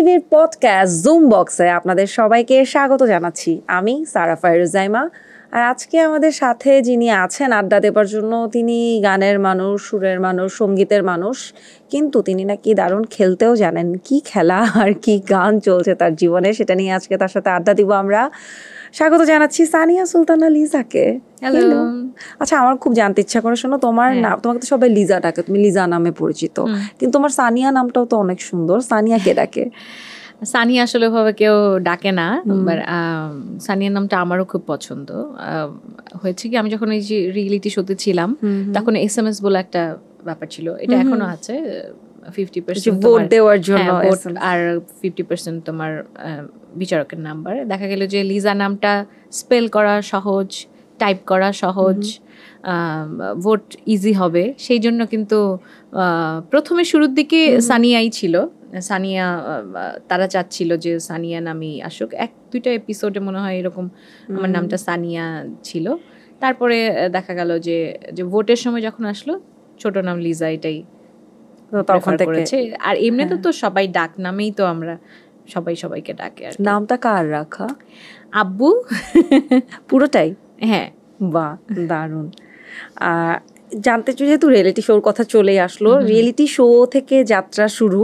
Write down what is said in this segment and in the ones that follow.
টিভির podcast zoom বক্সে আপনাদের সবাইকে স্বাগত জানাচ্ছি। আমি সারা ফায়রুজাইমা। আর আজকে আমাদের সাথে যিনি আছেন আড্ডা দেবার জন্য, তিনি গানের মানুষ, সুরের মানুষ, সঙ্গীতের মানুষ, কিন্তু তিনি নাকি দারুণ খেলতেও জানেন। কি খেলা আর কি গান চলছে তার জীবনে, সেটা নিয়ে আজকে তার সাথে আড্ডা দিব আমরা। স্বাগত জানাচ্ছি সানিয়া সুলতানা লিজাকে। হ্যালো। আচ্ছা, আমার খুব জানতে ইচ্ছা করে, শোনো, তোমার নাম, তোমাকে তো সবাই লিজা ডাকে, তুমি লিজা নামে পরিচিত, কিন্তু তোমার সানিয়া নামটাও তো অনেক সুন্দর। সানিয়া কে ডাকে? সানিয়া আসলে ভাবে কেউ ডাকে না, সানিয়া নামটা আমারও খুব পছন্দ। হয়েছে কি, আমি যখন এই যে রিয়েলিটি শোতে ছিলাম তখন SMS বলে একটা ব্যাপার ছিল, এটা এখনো আছে। 50% ভোট দেওয়ার জন্য আর 50% তোমার বিচারকের নাম্বার। দেখা গেল যে লিজা নামটা স্পেল করা সহজ, টাইপ করা সহজ, ভোট ইজি হবে, সেই জন্য কিন্তু প্রথমে শুরুর দিকে সানিয়াই ছিল। সানিয়া, তারা চাচ্ছিল যে সানিয়া নামই আসুক। 1-2টা এপিসোডে মনে হয় এরকম আমার নামটা সানিয়া ছিল। তারপরে দেখা গেল যে ভোটের সময় যখন আসলো ছোট নাম লিজা, এটাই তখন করেছে। আর এমনিতে তো সবাই ডাক নামেই তো আমরা সবাইকে ডাকে। আর নামটা কার রাখা? আব্বু। পুরোটাই? হ্যাঁ। বাহ, দারুণ। জানতে চাই, যেহেতু রিয়েলিটি শোর কথা চলেই আসলো, রিয়েলিটি শো থেকে যাত্রা শুরু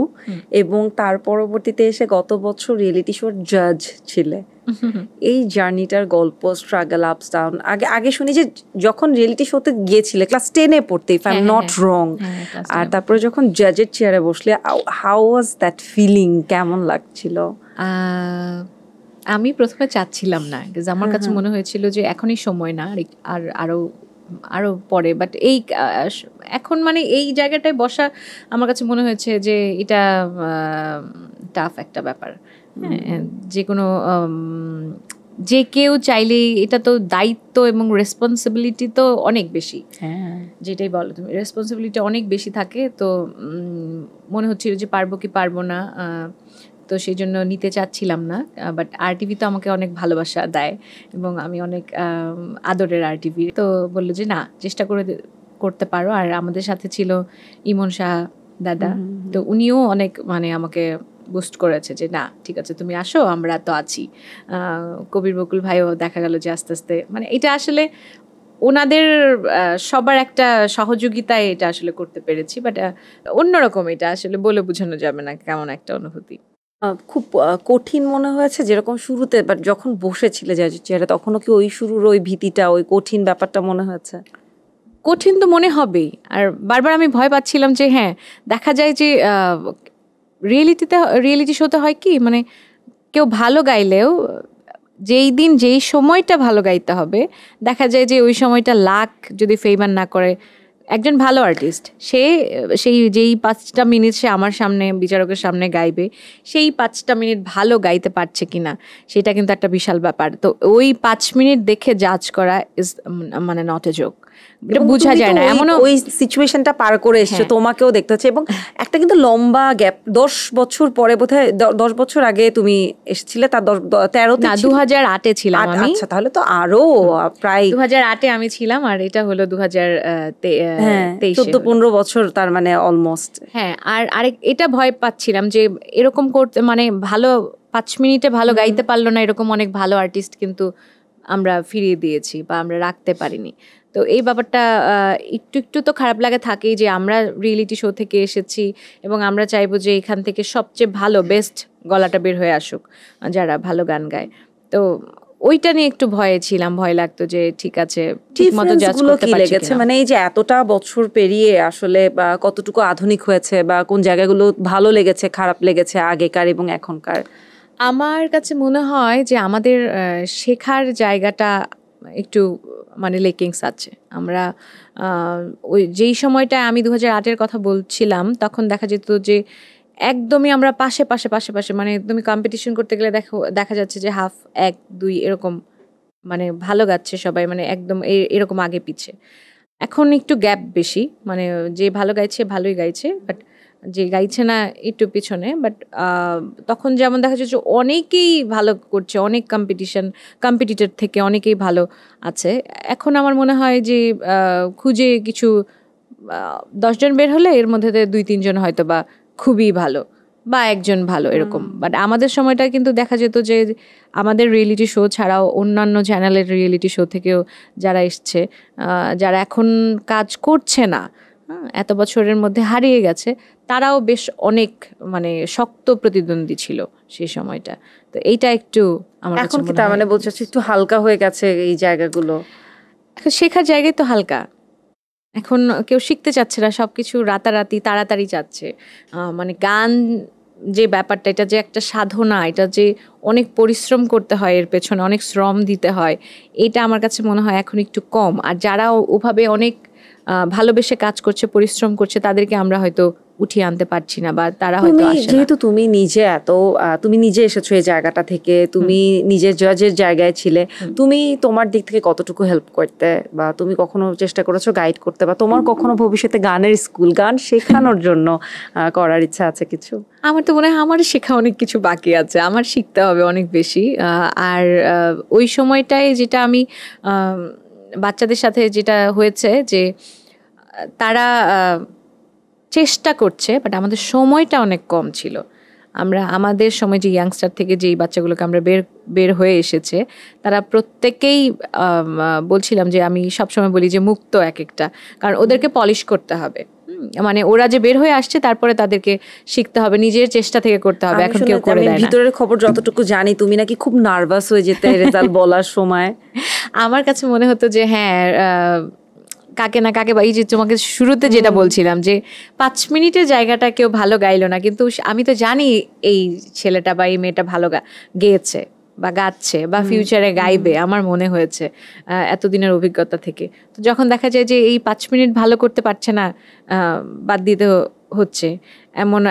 এবং তার পরবর্তীতে এসে গত বছর রিয়েলিটি শোর জাজ ছিলে। এই জার্নিটার গল্প, স্ট্রাগল, আপস ডাউন। আগে শুনি যে যখন রিয়েলিটি শোতে গিয়েছিলে ক্লাস 10-এ পড়তে, if I am not wrong, আর তারপরে যখন জাজের চেয়ারে বসলে, হাউ ওয়াজ দ্যাট ফিলিং? কেমন লাগছিল? আমি প্রথমে চাচ্ছিলাম না, বিকজ আমার কাছে মনে হয়েছিল যে এখনই সময় না, আর আরো পরে। বাট এই এখন মানে এই জায়গাটায় বসা আমার কাছে মনে হয়েছে যে এটা টাফ একটা ব্যাপার। যে কোনো যে কেউ চাইলে, এটা তো দায়িত্ব এবং রেসপন্সিবিলিটি তো অনেক বেশি। যেটাই বলো তুমি, রেসপন্সিবিলিটি অনেক বেশি থাকে। তো মনে হচ্ছিল যে পারবো কি পারবো না, তো সেই জন্য নিতে চাচ্ছিলাম না। বাট RTV তো আমাকে অনেক ভালোবাসা দেয় এবং আমি অনেক আদরের RTV। তো বললো যে না, চেষ্টা করতে পারো। আর আমাদের সাথে ছিল ইমন শাহ দাদা, তো উনিও অনেক মানে আমাকে বুস্ট করেছে যে না ঠিক আছে, তুমি আসো, আমরা তো আছি। কবির বকুল ভাইও দেখা গেল যে আস্তে আস্তে, মানে এটা আসলে ওনাদের সবার একটা সহযোগিতায় এটা আসলে করতে পেরেছি। বাট অন্যরকম, এটা আসলে বলে বোঝানো যাবে না কেমন একটা অনুভূতি। খুব কঠিন মনে হয়েছে যেরকম শুরুতে, বাট যখন বসেছিলে চেয়ারে, তখনও কি ওই শুরুর ওই ভীতিটা, ওই কঠিন ব্যাপারটা মনে হয়েছে? কঠিন তো মনে হবেই। আর বারবার আমি ভয় পাচ্ছিলাম যে হ্যাঁ, দেখা যায় যে রিয়েলিটি শোতে হয় কি, মানে কেউ ভালো গাইলেও যেই দিন যেই সময়টা ভালো গাইতে হবে, দেখা যায় যে ওই সময়টা লাক যদি ফেভার না করে, একজন ভালো আর্টিস্ট সেই যেই 5টা মিনিট সে আমার সামনে বিচারকের সামনে গাইবে, সেই 5টা মিনিট ভালো গাইতে পারছে কিনা, সেটা কিন্তু একটা বিশাল ব্যাপার। তো ওই 5 মিনিট দেখে জাজ করা ইজ মানে নট এ জোক। এটা বোঝা যায় না, এমন ওই সিচুয়েশনটা পার করে এসছো, তোমাকেও দেখতে হচ্ছে। এবং একটা কিন্তু লম্বা গ্যাপ, 10 বছর পরে, বোধহয় 10 বছর আগে তুমি এসেছিলে, তার 13-তে, 2008-এ ছিলাম আমি। আচ্ছা, তাহলে তো আরো প্রায় 2008-এ আমি ছিলাম, আর এটা হলো 2023, 14-15 বছর, তার মানে অলমোস্ট। হ্যাঁ। আর আরেক এটা ভয় পাচ্ছিলাম যে এরকম করতে, মানে ভালো 5 মিনিটে ভালো গাইতে পারলো না এরকম অনেক ভালো আর্টিস্ট কিন্তু আমরা ফিরিয়ে দিয়েছি বা আমরা রাখতে পারিনি। তো এই ব্যাপারটা একটু তো খারাপ লাগে থাকেই, যে আমরা রিয়েলিটি শো থেকে এসেছি এবং আমরা চাইবো যে এখান থেকে সবচেয়ে ভালো বেস্ট গলাটা বের হয়ে আসুক যারা ভালো গান গায়। তো ওইটা নিয়ে একটু ভয়ে ছিলাম, ভয় লাগতো যে ঠিক আছে ঠিকমতো জাজ করতে পারছি কিনা। মানে এই যে এতটা বছর পেরিয়ে আসলে কতটুকু আধুনিক হয়েছে, বা কোন জায়গাগুলো ভালো লেগেছে, খারাপ লেগেছে আগেকার এবং এখনকার? আমার কাছে মনে হয় যে আমাদের শেখার জায়গাটা একটু মানে লেকিংস আছে। আমরা ওই যেই সময়টা আমি 2008-এর কথা বলছিলাম, তখন দেখা যেত যে একদমই আমরা পাশে মানে একদমই কম্পিটিশন করতে গেলে দেখা যাচ্ছে যে 1-2 এরকম মানে ভালো গাচ্ছে সবাই, মানে একদম এরকম আগে পিছে। এখন একটু গ্যাপ বেশি, মানে যে ভালো গাইছে ভালোই গাইছে, বাট যে গাইছে না একটু পিছনে। বাট তখন যেমন দেখা যাচ্ছে অনেকেই ভালো করছে, অনেক কম্পিটিটর থেকে অনেকেই ভালো আছে। এখন আমার মনে হয় যে খুঁজে কিছু 10 জন বের হলে এর মধ্যে 2-3 জন হয়তো বা খুবই ভালো, বা একজন ভালো এরকম। বাট আমাদের সময়টা কিন্তু দেখা যেত যে আমাদের রিয়েলিটি শো ছাড়াও অন্যান্য চ্যানেলের রিয়েলিটি শো থেকেও যারা এসছে, যারা এখন কাজ করছে না, এত বছরের মধ্যে হারিয়ে গেছে, তারাও বেশ অনেক মানে শক্ত প্রতিদ্বন্দ্বী ছিল সেই সময়টা। তো এইটা একটু আমার এখন কি তার মানে বলছো একটু হালকা হয়ে গেছে এই জায়গাগুলো? এখন শেখার জায়গায় তো হালকা, এখন কেউ শিখতে চাচ্ছে না, সবকিছু রাতারাতি তাড়াতাড়ি চাচ্ছে। মানে গান যে ব্যাপারটা, এটা যে একটা সাধনা, এটা যে অনেক পরিশ্রম করতে হয়, এর পেছনে অনেক শ্রম দিতে হয়, এটা আমার কাছে মনে হয় এখন একটু কম। আর যারা ওভাবে অনেক ভালোবেসে কাজ করছে, পরিশ্রম করছে, তাদেরকে আমরা হয়তো উঠিয়ে আনতে পারছি না, বা তারা হয়তো আসে না। যেহেতু তুমি নিজে তুমি নিজে এসেছো এই জায়গাটা থেকে, তুমি নিজের জাজের জায়গায় ছিলে, তুমি তোমার দিক থেকে কতটুকু হেল্প করতে, বা তুমি কখনো চেষ্টা করেছো গাইড করতে, বা তোমার কখনো ভবিষ্যতে গানের স্কুল, গান শেখানোর জন্য করার ইচ্ছা আছে কিছু? আমার তো মনে হয় আমার শেখা অনেক কিছু বাকি আছে, আমার শিখতে হবে অনেক বেশি। আর ওই সময়টায় যেটা আমি বাচ্চাদের সাথে যেটা হয়েছে যে তারা চেষ্টা করছে, বাট আমাদের সময়টা অনেক কম ছিল। আমাদের সময় যে ইয়াংস্টার থেকে যেই বাচ্চাগুলোকে আমরা বের হয়ে এসেছে, তারা প্রত্যেকেই বলছিলাম যে আমি সবসময় বলি যে মুক্ত এক একটা, কারণ ওদেরকে পলিশ করতে হবে। মানে ওরা যে বের হয়ে আসছে, তারপরে তাদেরকে শিখতে হবে, নিজের চেষ্টা থেকে করতে হবে। এখন কেউ করে দেয় না। ভিতরের খবর যতটুকু জানি, তুমি নাকি খুব নার্ভাস হয়ে যেতে রেজাল্ট বলার সময়। আমার কাছে মনে হতো যে হ্যাঁ, কাকে না কাকে, বা এই যে তোমাকে শুরুতে যেটা বলছিলাম যে 5 মিনিটের জায়গাটা কেউ ভালো গাইলো না, কিন্তু আমি তো জানি এই ছেলেটা বা এই মেয়েটা ভালো গেয়েছে বা গাচ্ছে বা ফিউচারে গাইবে, আমার মনে হয়েছে এতদিনের অভিজ্ঞতা থেকে। তো যখন দেখা যায় যে এই 5 মিনিট ভালো করতে পারছে না, বাদ দিতে হচ্ছে, এমন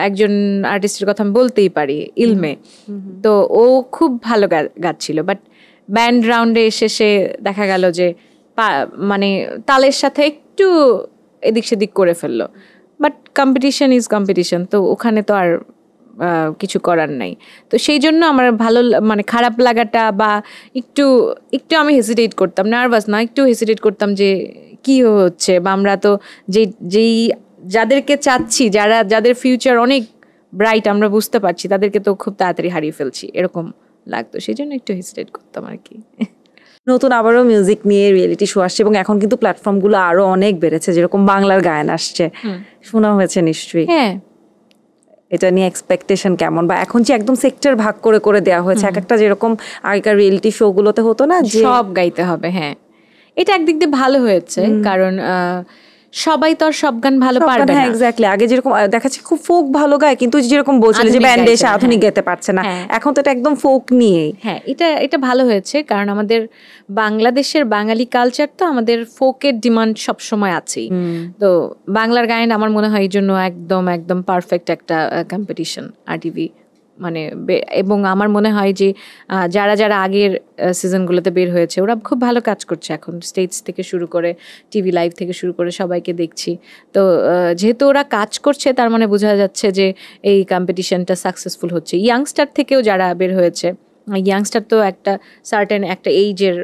একজন আর্টিস্টের কথা আমি বলতেই পারি, ইলমে। তো ও খুব ভালো গাচ্ছিল, বাট ব্যান্ড রাউন্ডে এসে সে দেখা গেল যে মানে তালের সাথে একটু এদিক সেদিক করে ফেললো। বাট কম্পিটিশন ইজ কম্পিটিশন, তো ওখানে তো আর কিছু করার নাই। তো সেই জন্য আমার মানে খারাপ লাগাটা, বা একটু একটু আমি হেসিটেট করতাম, নার্ভাস না, একটু হেসিটেট করতাম যে কি হচ্ছে, বা আমরা তো যেই যাদেরকে চাচ্ছি, যাদের ফিউচার অনেক ব্রাইট আমরা বুঝতে পারছি, তাদেরকে তো খুব তাড়াতাড়ি হারিয়ে ফেলছি, এরকম লাগতো। সেই জন্য একটু হেসিটেট করতাম আর কি। নতুন আবারও মিউজিক নিয়ে রিয়েলিটি শো আসছে, এবং এখন কিন্তু প্ল্যাটফর্মগুলো আরো অনেক বেড়েছে, যেরকম বাংলার গায়ন আসছে, শোনা হয়েছে নিশ্চয়ই। হ্যাঁ, এটা নিয়ে এক্সপেকটেশন কেমন? বা এখন যে একদম সেক্টর ভাগ করে করে দেওয়া হয়েছে, এক একটা, যেরকম আগেকার রিয়েলিটি শো গুলোতে হতো না যে সব গাইতে হবে। হ্যাঁ, এটা একদিক দিয়ে ভালো হয়েছে, কারণ সবাই তো আর সব গান ভালো পারবে না। হ্যাঁ, এক্স্যাক্টলি। আগে যেরকম দেখাচ্ছে খুব ফোক ভালো গায়, কিন্তু যেরকম বলছিল যে ব্যান্ডে এসে আধুনিক গাইতে পারছে না, এখন তো এটা একদম ফোক নিয়ে। হ্যাঁ, এটা ভালো হয়েছে, কারণ আমাদের বাংলাদেশের বাঙালি কালচার, তো আমাদের ফোকের ডিমান্ড সব সময় আছেই। তো বাংলার গায়ন আমার মনে হয় এই জন্য একদম একদম পারফেক্ট একটা কম্পিটিশন আরটিভি, মানে। এবং আমার মনে হয় যে যারা যারা আগের সিজনগুলোতে বের হয়েছে, ওরা খুব ভালো কাজ করছে এখন, স্টেজ থেকে শুরু করে টিভি লাইভ থেকে শুরু করে সবাইকে দেখছি। তো যেহেতু ওরা কাজ করছে, তার মানে বোঝা যাচ্ছে যে এই কম্পিটিশনটা সাকসেসফুল হচ্ছে। ইয়াংস্টার থেকেও যারা বের হয়েছে, ইয়াংস্টার তো একটা সার্টেন একটা এইজের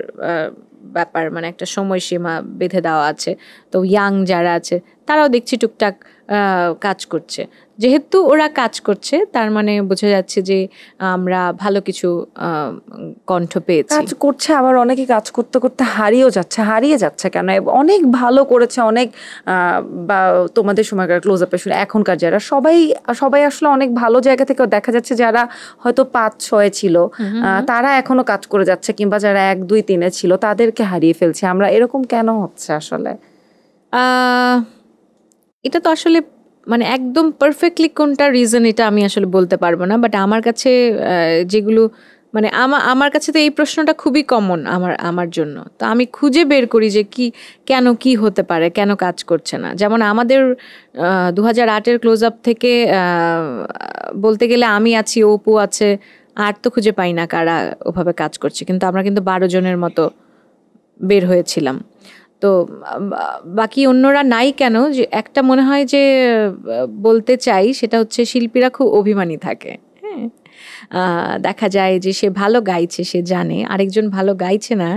ব্যাপার, মানে একটা সময়সীমা বেঁধে দেওয়া আছে। তো ইয়াং যারা আছে, তারাও দেখছি টুকটাক কাজ করছে। যেহেতু ওরা কাজ করছে, তার মানে বোঝা যাচ্ছে যে আমরা ভালো কিছু কণ্ঠ পেয়েছি। কাজ করছে, আবার অনেকে কাজ করতে করতে হারিয়ে যাচ্ছে কেন? অনেক ভালো করেছে, অনেক বা তোমাদের সময়কার ক্লোজ আপে শুনে এখনকার যারা সবাই আসলে অনেক ভালো জায়গা থেকে দেখা যাচ্ছে, যারা হয়তো 5-6 ছিল তারা এখনো কাজ করে যাচ্ছে, কিংবা যারা 1-2-3 ছিল তাদেরকে হারিয়ে ফেলছে আমরা। এরকম কেন হচ্ছে আসলে? এটা তো আসলে মানে একদম পারফেক্টলি কোনটা রিজন, এটা আমি আসলে বলতে পারবো না। বাট আমার কাছে যেগুলো, মানে আমার কাছে তো এই প্রশ্নটা খুবই কমন আমার জন্য। তো আমি খুঁজে বের করি যে কেন কি হতে পারে, কেন কাজ করছে না। যেমন আমাদের 2008-এর ক্লোজ আপ থেকে বলতে গেলে আমি আছি, অপু আছে, আর তো খুঁজে পাই না কারা ওভাবে কাজ করছে। কিন্তু আমরা কিন্তু 12 জনের মতো বের হয়েছিলাম। তো বাকি অন্যরা নাই কেন, যে একটা মনে হয় যে বলতে চাই, সেটা হচ্ছে শিল্পীরা খুব অভিমানী থাকে। হ্যাঁ, দেখা যায় যে সে ভালো গাইছে, সে জানে আরেকজন ভালো গাইছে না,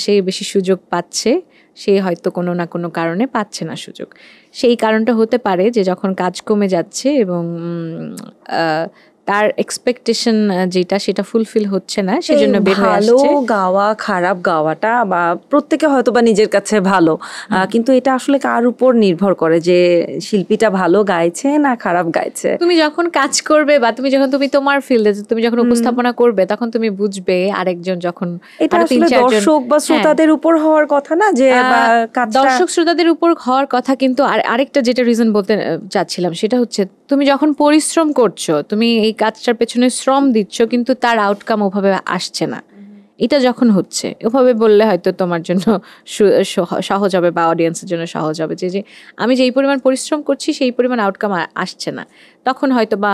সে বেশি সুযোগ পাচ্ছে, সে হয়তো কোনো না কোনো কারণে পাচ্ছে না সুযোগ। সেই কারণটা হতে পারে যে যখন কাজ কমে যাচ্ছে এবং তার এক্সপেকটেশন যেটা সেটা ফুলফিল হচ্ছে না, সেজন্য বের হয়ে ভালো আসছে। গাওয়া খারাপ গাওয়াটা বা প্রত্যেকে হয়তো বা নিজের কাছে ভালো, কিন্তু এটা আসলে কার উপর নির্ভর করে যে শিল্পীটা ভালো গাইছে না খারাপ গাইছে। তুমি যখন কাজ করবে বা তুমি তোমার ফিল্ডে তুমি যখন উপস্থাপনা করবে তখন তুমি বুঝবে। আরেকজন যখন এটা আরো আসলে 3-4 জন, দর্শক বা শ্রোতাদের উপর হওয়ার কথা না যে বা কাজটা দর্শক শ্রোতাদের উপর হওয়ার কথা, কিন্তু আরেকটা যেটা রিজন বলতে চাচ্ছিলাম সেটা হচ্ছে তুমি যখন পরিশ্রম করছো, তুমি এই কাজটার পেছনে শ্রম দিচ্ছ, কিন্তু তার আউটকাম ওভাবে আসছে না। এটা যখন হচ্ছে, ওভাবে বললে হয়তো তোমার জন্য সহজ হবে বা অডিয়েন্সের জন্য সহজ হবে যে যে আমি যেই পরিমাণ পরিশ্রম করছি সেই পরিমাণ আউটকাম আসছে না, তখন হয়তো বা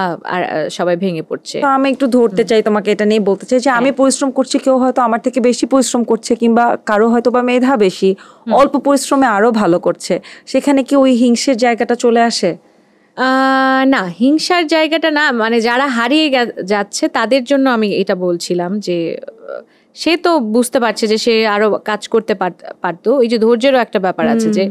সবাই ভেঙে পড়ছে। তো আমি একটু ধরতে চাই তোমাকে, এটা নিয়ে বলতে চাই যে আমি পরিশ্রম করছি, কেউ হয়তো আমার থেকে বেশি পরিশ্রম করছে, কিংবা কারো হয়তো বা মেধা বেশি, অল্প পরিশ্রমে আরো ভালো করছে, সেখানে কি ওই হিংসের জায়গাটা চলে আসে? না, হিংসার জায়গাটা না, মানে যারা হারিয়ে যাচ্ছে তাদের জন্য আমি এটা বলছিলাম যে সে তো বুঝতে পারছে যে সে আরো কাজ করতে পারতো। এই যে ধৈর্যেরও একটা ব্যাপার আছে যে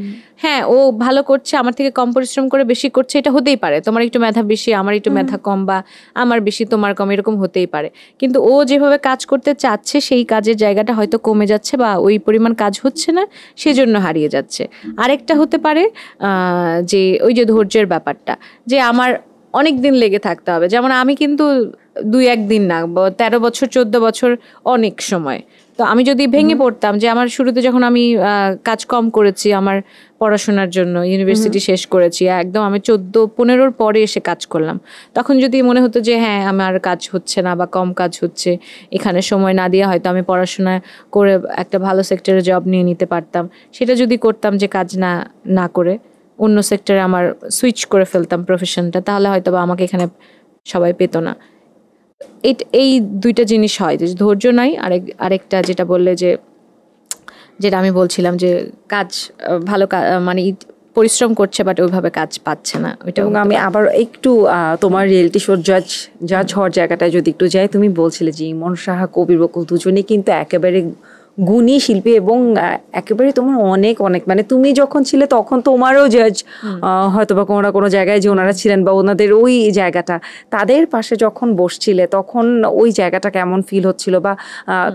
হ্যাঁ ও ভালো করছে, আমার থেকে কম পরিশ্রম করে বেশি করছে, এটা হতেই পারে। তোমার একটু মেধা বেশি, আমার একটু মেধা কম, বা আমার বেশি তোমার কম, এরকম হতেই পারে। কিন্তু ও যেভাবে কাজ করতে চাচ্ছে সেই কাজের জায়গাটা হয়তো কমে যাচ্ছে বা ওই পরিমাণ কাজ হচ্ছে না, সেজন্য হারিয়ে যাচ্ছে। আরেকটা হতে পারে যে ওই যে ধৈর্যের ব্যাপারটা, যে আমার অনেক দিন লেগে থাকতে হবে। যেমন আমি কিন্তু 2-1 দিন না, 13 বছর 14 বছর অনেক সময়। তো আমি যদি ভেঙে পড়তাম, যে আমার শুরুতে যখন আমি কাজ কম করেছি আমার পড়াশোনার জন্য, ইউনিভার্সিটি শেষ করেছি, একদম আমি 14-15 পরে এসে কাজ করলাম, তখন যদি মনে হতো যে হ্যাঁ আমার কাজ হচ্ছে না বা কম কাজ হচ্ছে, এখানে সময় না দিয়ে হয়তো আমি পড়াশোনা করে একটা ভালো সেক্টরে জব নিয়ে নিতে পারতাম, সেটা যদি করতাম যে কাজ না করে অন্য সেক্টরে আমার সুইচ করে ফেলতাম প্রফেশনটা, তাহলে হয়তো বা আমাকে এখানে সবাই পেতো না। এই দুইটা জিনিস হয়, যে ধৈর্য নাই, আরেকটা যেটা বললে যে যেটা আমি বলছিলাম যে কাজ ভালো মানে পরিশ্রম করছে বাট ওইভাবে কাজ পাচ্ছে না, ওইটা। এবং আমি আবার একটু তোমার রিয়েলিটি শোর জাজ হওয়ার জায়গাটায় যদি একটু যাই, তুমি বলছিলে যে ইমন সাহা, কবির বকুল দুজনেই কিন্তু একেবারে গুণী শিল্পী এবং একেবারে তোমার অনেক অনেক মানে তুমি যখন ছিলে তখন তোমারও জাজ হয়তো বা কোনো না কোনো জায়গায় যে ওনারা ছিলেন বা ওনাদের ওই জায়গাটা, তাদের পাশে যখন বসছিলে তখন ওই জায়গাটা কেমন ফিল হচ্ছিল, বা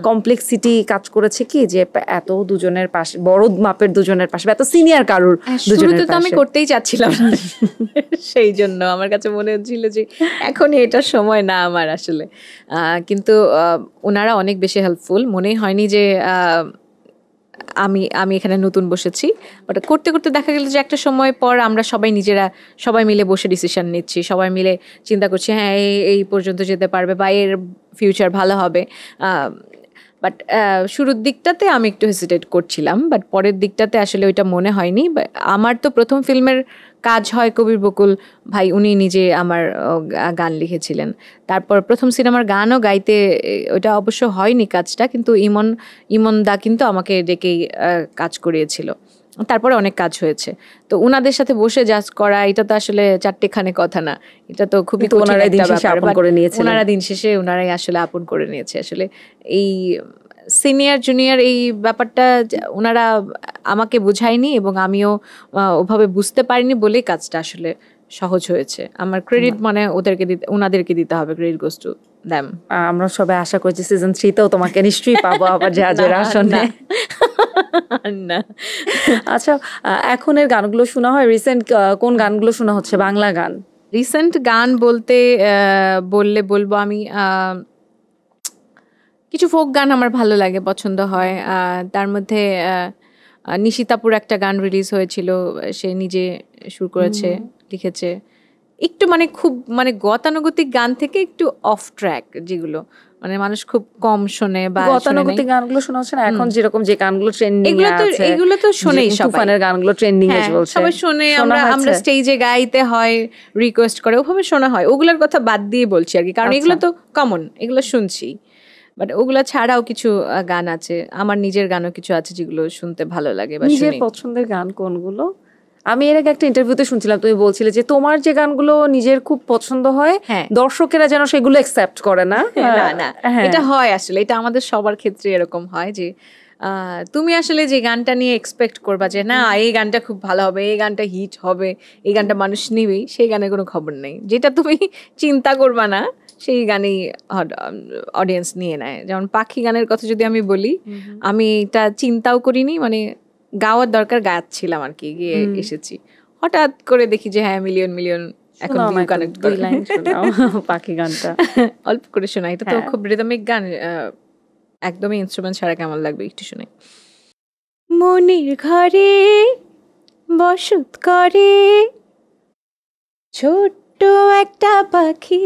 কমপ্লেক্সিটি কাজ করেছে কি যে এত দুজনের পাশে, বড় মাপের দুজনের পাশে, এত সিনিয়র কারুর দুজনের পাশে? আমি করতেই চাচ্ছিলাম সেই জন্য আমার কাছে মনে হচ্ছিল যে এখনই এটার সময় না আমার আসলে, কিন্তু ওনারা অনেক বেশি হেল্পফুল। মনেই হয়নি যে আমি এখানে নতুন বসেছি, বাট করতে করতে দেখা গেল যে একটা সময় পর আমরা সবাই মিলে বসে ডিসিশন নিচ্ছি, সবাই মিলে চিন্তা করছি হ্যাঁ এই পর্যন্ত যেতে পারবে বা এর ফিউচার ভালো হবে। বাট শুরুর দিকটাতে আমি একটু হেসিটেট করছিলাম, বাট পরের দিকটাতে আসলে ওইটা মনে হয়নি। আমার তো প্রথম ফিল্মের কাজ হয় কবির বকুল ভাই, উনি নিজে আমার গান লিখেছিলেন। তারপর প্রথম সিনেমার গানও গাইতে, ওইটা অবশ্য হয়নি কাজটা, কিন্তু ইমন দা কিন্তু আমাকে ডেকেই কাজ করিয়েছিল। তারপরে অনেক কাজ হয়েছে। তো ওনাদের সাথে বসে জাজ করা, এটা তো আসলে চারটেখানে কথা না, এটা তো খুবই কঠিন একটা ব্যাপার। ওনারা দিন শেষে ওনারাই আসলে আপন করে নিয়েছে। আসলে এই সিনিয়র জুনিয়র এই ব্যাপারটা ওনারা আমাকে বুঝায়নি এবং আমিও ওভাবে বুঝতে পারিনি বলেই কাজটা আসলে সহজ হয়েছে। আমার ক্রেডিট মানে ওনাদেরকে দিতে হবে, ক্রেডিট গোস টু দ্যাম। আমরা সবাই আশা করছি সিজন 3-তেও তোমাকে নিশ্চয়ই পাবো আবার জাজের আসনে। না। আচ্ছা, এখনের গানগুলো শোনা হয়? রিসেন্ট কোন গানগুলো শোনা হচ্ছে বাংলা গান? রিসেন্ট গান বলতে বলবো আমি কিছু ফোক গান আমার ভালো লাগে, পছন্দ হয়। তার মধ্যে নিশিতাপুর একটা গান রিলিজ হয়েছিল, সে নিজে সুর করেছে, লিখেছে। একটু মানে খুব মানে গতানুগতিক গান থেকে একটু অফ ট্র্যাক, যেগুলো মানে মানুষ খুব কম শোনে বা গতানুগতিক গানগুলো শোনা হচ্ছে না এখন, যেরকম যে গানগুলো ট্রেন্ডিং এ আছে এগুলো তো শোনেই সবাই। তুফানের গানগুলো ট্রেন্ডিং এ চলছে, সবাই শোনে, আমরা স্টেজে গাইতে হয়, রিকোয়েস্ট করে, ওভাবে শোনা হয়। ওগুলোর কথা বাদ দিয়ে বলছি আর কি, কারণ এগুলো তো কমন, এগুলো শুনছি। বাট ওগুলো ছাড়াও কিছু গান আছে, আমার নিজের গানও কিছু আছে যেগুলো শুনতে ভালো লাগে বা শুনি। নিজের পছন্দের গান কোনগুলো? আমি এর আগে একটা ইন্টারভিউতে শুনছিলাম, তুমি বলছিলে যে তোমার যে গানগুলো নিজের খুব পছন্দ হয়, দর্শকেরা যেন সেগুলো অ্যাকসেপ্ট করে না। না, এটা হয় আসলে, এটা আমাদের সবার ক্ষেত্রে এরকম হয় যে তুমি আসলে যে গানটা নিয়ে এক্সপেক্ট করবা যে না এই গানটা খুব ভালো হবে, এই গানটা হিট হবে, এই গানটা মানুষ নিবেই, সেই গানের কোনো খবর নেই। যেটা তুমি চিন্তা করবা না সেই গানেই অডিয়েন্স নিয়ে নেয়। যেমন পাখি গানের কথা যদি আমি বলি, আমি এটা চিন্তাও করিনি, মানে গাওয়ার দরকার গাচ্ছিলাম আর কি, গিয়ে এসেছি, হঠাৎ করে দেখি যে হ্যাঁ মিলিয়ন মিলিয়ন এখন ভিউ কানেক্ট করে। পাখি গানটা অল্প করে শোনা, এটা তো খুব রিদমিক গান, একদমই ইনস্ট্রুমেন্ট ছাড়া কেমন লাগবে, একটু শোনাই। মনের ঘরে বসত করে ছোট্ট একটা পাখি,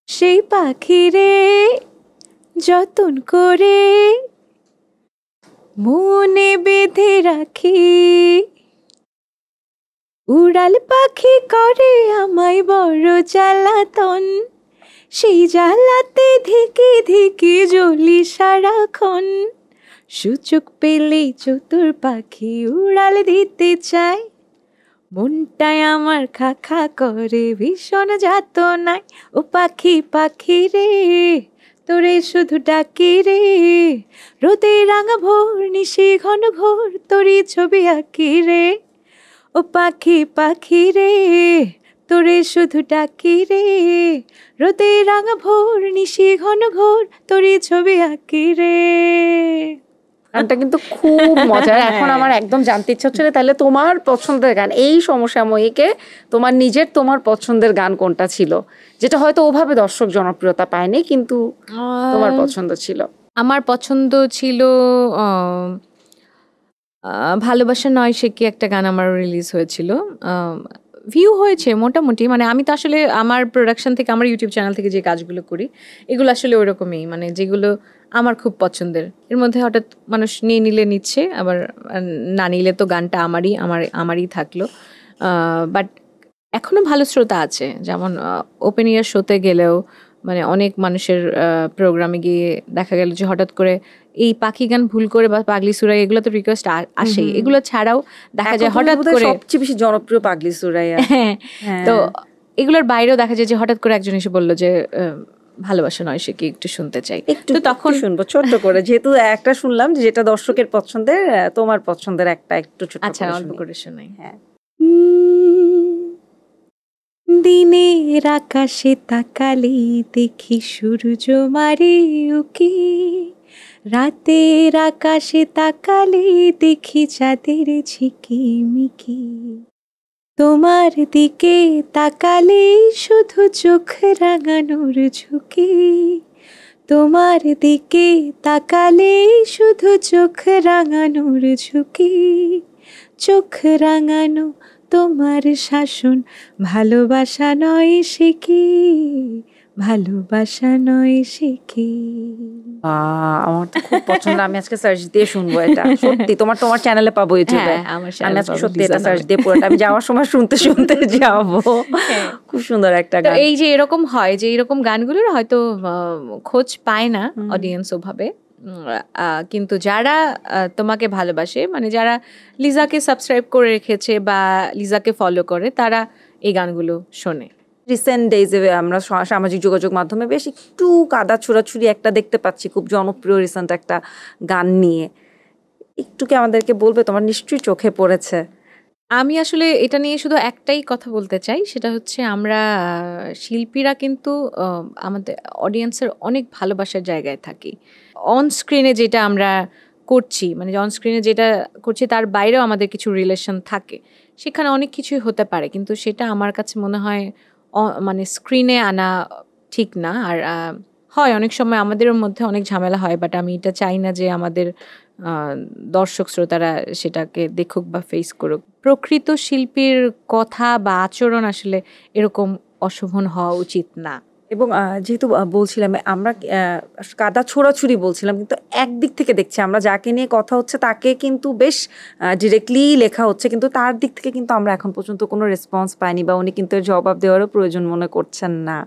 সেই পাখিরে যতন করে মনে বেঁধে রাখি, উড়াল পাখি করে আমায় বড় জ্বালাতন, সেই জ্বালাতে ধিকি ধিকি জ্বলি সারাক্ষণ, সুযোগ পেলে চতুর পাখি উড়াল দিতে চায়, মনটায় আমার খা খা করে ভীষণ যাতনায়, ও পাখি পাখি রে তোরে শুধু ডাকি রে, রোদে রাঙা ভোর নিশি ঘন ঘোর তোরই ছবি আঁকি রে, ও পাখি পাখি রে তোরে শুধু ডাকি রে, রোদে রাঙা ভোর নিশি ঘন ঘোর তোরই ছবি আঁকি রে। গানটা কিন্তু খুব মজার। এখন আমার একদম জানতে ইচ্ছা হচ্ছে, তাহলে তোমার পছন্দের গান এই সমসাময়িকে তোমার পছন্দের গান কোনটা ছিল, যেটা হয়তো ওভাবে দর্শক জনপ্রিয়তা পায়নি কিন্তু তোমার পছন্দ ছিল? আমার পছন্দ ছিল ভালোবাসা নয় সে কি একটা গান আমার রিলিজ হয়েছিল, ভিউ হয়েছে মোটামুটি। মানে আমি তো আসলে আমার প্রোডাকশন থেকে, আমার ইউটিউব চ্যানেল থেকে যে কাজগুলো করি এগুলো আসলে ওইরকমই, মানে যেগুলো আমার খুব পছন্দের, এর মধ্যে হঠাৎ মানুষ নিয়ে নিলে নিচ্ছে, আবার না নিলে তো গানটা আমারই থাকলো। বাট এখনো ভালো শ্রোতা আছে, যেমন ওপেন ইয়ার শোতে গেলেও মানে অনেক মানুষের প্রোগ্রামে গিয়ে দেখা গেল যে হঠাৎ করে এই পাখি গান ভুল করে বা পাগলি সুরাই এগুলো তো রিকোয়েস্ট আসেই, এগুলো ছাড়াও দেখা যায় হঠাৎ করে সবচেয়ে বেশি জনপ্রিয় পাগলি সুরাইয়া। তো এগুলোর বাইরেও দেখা যায় যে হঠাৎ করে একজন এসে বললো যে ভালোবাসা নয় সে কি একটু শুনতে চাই, একটু তখন শুনবো ছোট্ট করে, যেহেতু একটা শুনলাম যেটা দর্শকের পছন্দের, তোমার পছন্দের একটা একটু ছোট্ট আচ্ছা অল্প করে শোনাই। হ্যাঁ। দিনের আকাশে তাকালে দেখি সূর্য মারে উকি, রাতের আকাশে তাকালে দেখি চাঁদের ঝিকিমিকি, তোমার দিকে তাকালে শুধু চোখ রাঙানোর ঝুঁকি, তোমার দিকে তাকালে শুধু চোখ রাঙানোর ঝুঁকি, চোখ রাঙানো তোমার শাসন, ভালোবাসা নয় সে কি, ভালোবাসা নয় সে কি। আমার তো খুব পছন্দ, আমি আজকে সার্চ দিয়ে শুনবো এটা। সত্যি তোমার চ্যানেলে পাবো ইউটিউবে, আমি আজকে সত্যি এটা সার্চ দিয়ে পুরোটা আমি যাওয়ার সময় শুনতে শুনতে যাবো। খুব সুন্দর একটা গান। এই যে এরকম হয় যে এরকম গানগুলোর হয়তো খোঁজ পায় না অডিয়েন্স ওভাবে, কিন্তু যারা তোমাকে ভালোবাসে, মানে যারা লিজাকে সাবস্ক্রাইব করে রেখেছে বা লিজাকে ফলো করে, তারা এই গানগুলো শোনে। রিসেন্ট ডেজে আমরা সামাজিক যোগাযোগ মাধ্যমে বেশ একটু কাদা ছোড়াছুড়ি একটা দেখতে পাচ্ছি, খুব জনপ্রিয় রিসেন্ট একটা গান নিয়ে, একটু কি আমাদেরকে বলবে? তোমার নিশ্চয়ই চোখে পড়েছে। আমি আসলে এটা নিয়ে শুধু একটাই কথা বলতে চাই, সেটা হচ্ছে আমরা শিল্পীরা কিন্তু আমাদের অডিয়েন্সের অনেক ভালোবাসার জায়গায় থাকি। অন স্ক্রিনে যেটা আমরা করছি, মানে অন স্ক্রিনে যেটা করছি তার বাইরেও আমাদের কিছু রিলেশন থাকে, সেখানে অনেক কিছুই হতে পারে, কিন্তু সেটা আমার কাছে মনে হয় মানে স্ক্রিনে আনা ঠিক না। আর হয় অনেক সময় আমাদের মধ্যে অনেক ঝামেলা হয়, বাট আমি এটা চাই না যে আমাদের দর্শক শ্রোতারা সেটাকে দেখুক বা ফেস করুক। প্রকৃত শিল্পীর কথা বা আচরণ আসলে এরকম অশোভন হওয়া উচিত না। এবং যেহেতু বলছিলাম আমরা কাদা ছোড়াছুড়ি বলছিলাম, কিন্তু একদিক থেকে দেখছি আমরা যাকে নিয়ে কথা হচ্ছে তাকে কিন্তু বেশ ডিরেক্টলি লেখা হচ্ছে, কিন্তু তার দিক থেকে কিন্তু আমরা এখন পর্যন্ত কোনো রেসপন্স পাইনি, বা উনি কিন্তু জবাব দেওয়ারও প্রয়োজন মনে করছেন না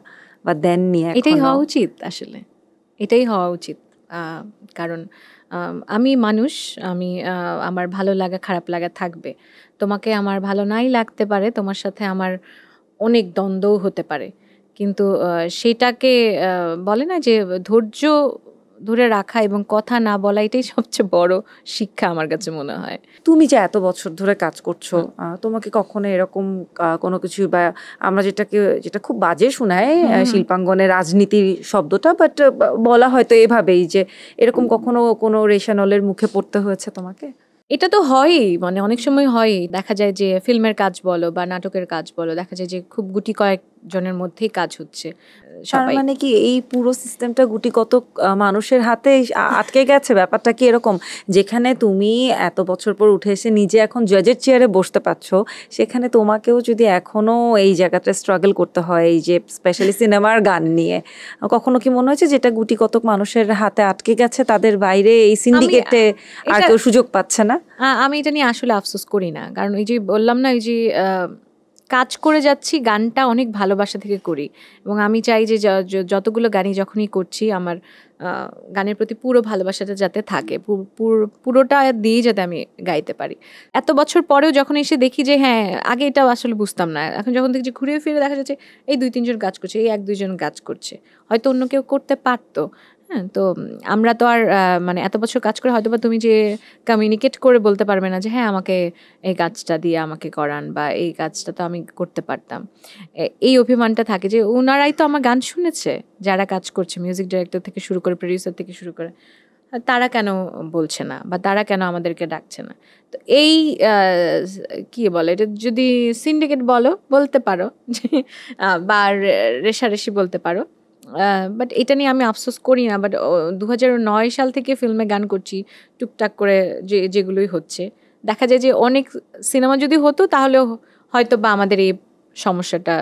বা দেননি। এটাই হওয়া উচিত, আসলে এটাই হওয়া উচিত। কারণ আমি মানুষ, আমি আমার ভালো লাগা খারাপ লাগা থাকবে, তোমাকে আমার ভালো নাই লাগতে পারে, তোমার সাথে আমার অনেক দ্বন্দ্বও হতে পারে, কিন্তু সেটাকে বলে না যে ধৈর্য ধরে রাখা এবং কথা না বলা এটাই সবচেয়ে বড় শিক্ষা আমার কাছে মনে হয়। তুমি যে এত বছর ধরে কাজ করছো, তোমাকে কখনো এরকম কোনো কিছু, বা আমরা যেটা খুব বাজে শোনায় শিল্পাঙ্গনে রাজনীতি শব্দটা, বাট বলা হয়তো এভাবেই, যে এরকম কখনো কোনো রেশানলের মুখে পড়তে হয়েছে তোমাকে? এটা তো হয়ই, মানে অনেক সময় হয়ই। দেখা যায় যে ফিল্মের কাজ বলো বা নাটকের কাজ বলো, দেখা যায় যে খুব গুটি কয়েকজনের মধ্যেই কাজ হচ্ছে। তার সবাই মানে কি এই পুরো সিস্টেমটা গুটি কত মানুষের হাতে আটকে গেছে? ব্যাপারটা কি এরকম, যেখানে তুমি এত বছর পর উঠে এসে নিজে এখন জাজের চেয়ারে বসতে পারছো, সেখানে তোমাকেও যদি এখনো এই জায়গাটা স্ট্রাগল করতে হয়, এই যে স্পেশালি সিনেমার গান নিয়ে, কখনো কি মনে হয়েছে যেটা গুটি কতক মানুষের হাতে আটকে গেছে, তাদের বাইরে এই সিন্ডিকেটে আর কেউ সুযোগ পাচ্ছে না? আমি এটা নিয়ে আসলে আফসোস করি না, কারণ এই যে বললাম না, এই যে কাজ করে যাচ্ছি, গানটা অনেক ভালোবাসা থেকে করি, এবং আমি চাই যে যতগুলো গানই যখনই করছি আমার গানের প্রতি পুরো ভালোবাসাটা যাতে থাকে, পুরোটা দিয়ে যাতে আমি গাইতে পারি। এত বছর পরেও যখন এসে দেখি যে হ্যাঁ, আগে এটা আসলে বুঝতাম না, এখন যখন দেখছি ঘুরে ফিরে দেখা যাচ্ছে এই 2-3 জন কাজ করছে, এই 1-2 জন কাজ করছে, হয়তো অন্য কেউ করতে পারতো। হ্যাঁ, তো আমরা তো আর মানে এত বছর কাজ করে হয়তো বা তুমি যে কমিউনিকেট করে বলতে পারবে না যে হ্যাঁ আমাকে এই কাজটা দিয়ে আমাকে করান, বা এই কাজটা তো আমি করতে পারতাম। এই অভিমানটা থাকে যে ওনারাই তো আমার গান শুনেছে, যারা কাজ করছে, মিউজিক ডাইরেক্টর থেকে শুরু করে প্রডিউসার থেকে শুরু করে, তারা কেন বলছে না, বা তারা কেন আমাদেরকে ডাকছে না? তো এই কি বলে এটা, যদি সিন্ডিকেট বলতে পারো বা রেশারেশি বলতে পারো, বাট এটা নিয়ে আমি আফসোস করি না। বাট 2009 সাল থেকে ফিল্মে গান করছি, টুকটাক করে যেগুলোই হচ্ছে, দেখা যায় যে অনেক সিনেমা যদি হতো তাহলে হয়তো বা আমাদের এই সমস্যাটা